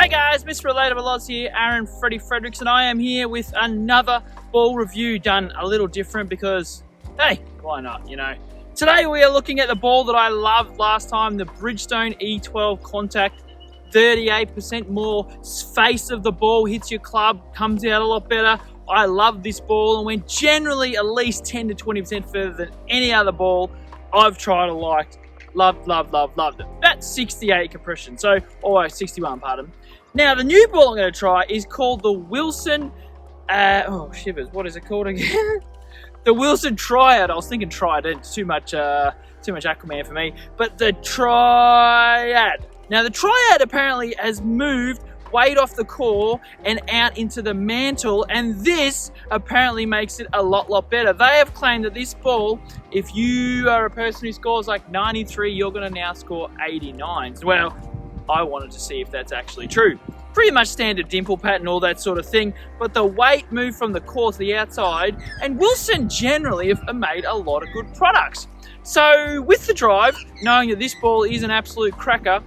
Hey guys, Mr. Relatable Oz here, Aaron Freddie Fredericks, and I am here with another ball review done a little different because, hey, why not, you know. Today we are looking at the ball that I loved last time, the Bridgestone e12 Contact. 38% more face of the ball hits your club, comes out a lot better. I love this ball and went generally at least 10 to 20% further than any other ball I've tried or liked. Loved it. That's 68 compression, so, or 61, pardon. Now, the new ball I'm going to try is called the Wilson, oh, shivers, what is it called again? The Wilson Triad. I was thinking Triad, it's too much Aquaman for me, but the Triad. Now, the Triad apparently has moved weight off the core and out into the mantle, and this apparently makes it a lot better. They have claimed that this ball, if you are a person who scores like 93, you're going to now score 89. Well, I wanted to see if that's actually true. Pretty much standard dimple pattern, all that sort of thing, but the weight moved from the core to the outside, and Wilson generally have made a lot of good products. So with the drive, knowing that this ball is an absolute cracker,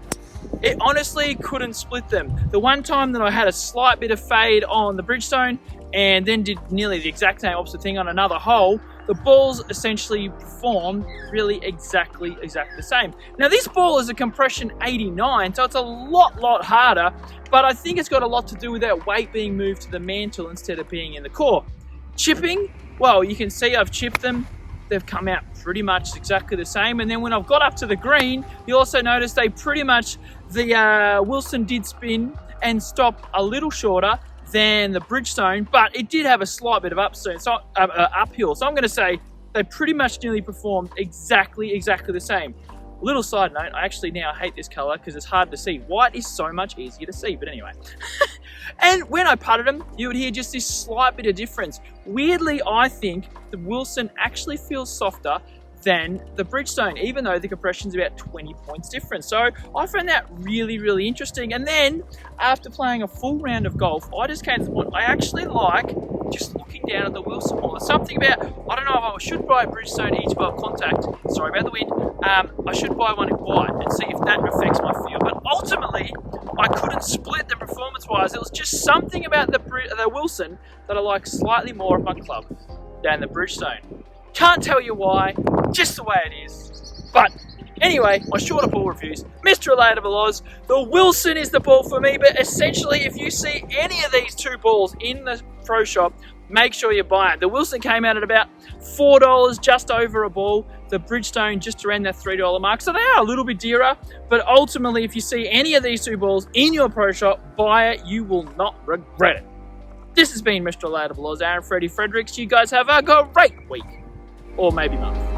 it honestly couldn't split them. The one time that I had a slight bit of fade on the Bridgestone and then did nearly the exact same opposite thing on another hole, the balls essentially performed really exactly the same. Now this ball is a compression 89, so it's a lot harder, but I think it's got a lot to do with that weight being moved to the mantle instead of being in the core. Chipping, well, you can see I've chipped them. They've come out pretty much exactly the same. And then when I've got up to the green, you also notice they pretty much, the Wilson did spin and stop a little shorter than the Bridgestone, but it did have a slight bit of uphill. So I'm going to say they pretty much nearly performed exactly the same. Little side note, I actually now hate this color because it's hard to see. White is so much easier to see, but anyway. And when I putted them, you would hear just this slight bit of difference. Weirdly, I think the Wilson actually feels softer than the Bridgestone, even though the compression's about 20 points different. So I found that really interesting. And then after playing a full round of golf, I just came to the point I actually like just looking down at the Wilson ball. There's something about, I don't know if I should buy a Bridgestone e12 Contact, sorry about the wind, I should buy one in white and see if that affects my feel. But ultimately, I couldn't split them performance-wise. It was just something about the Wilson that I like slightly more of my club than the Bridgestone. Can't tell you why, just the way it is. But anyway, my shorter ball reviews. Mr. Relatable Oz, the Wilson is the ball for me, but essentially if you see any of these two balls in the pro shop, make sure you buy it. The Wilson came out at about $4, just over a ball. The Bridgestone just around that $3 mark. So they are a little bit dearer, but ultimately if you see any of these two balls in your pro shop, buy it. You will not regret it. This has been Mr. Relatable Oz, Aaron Freddie Fredericks. You guys have a great week. Or maybe month.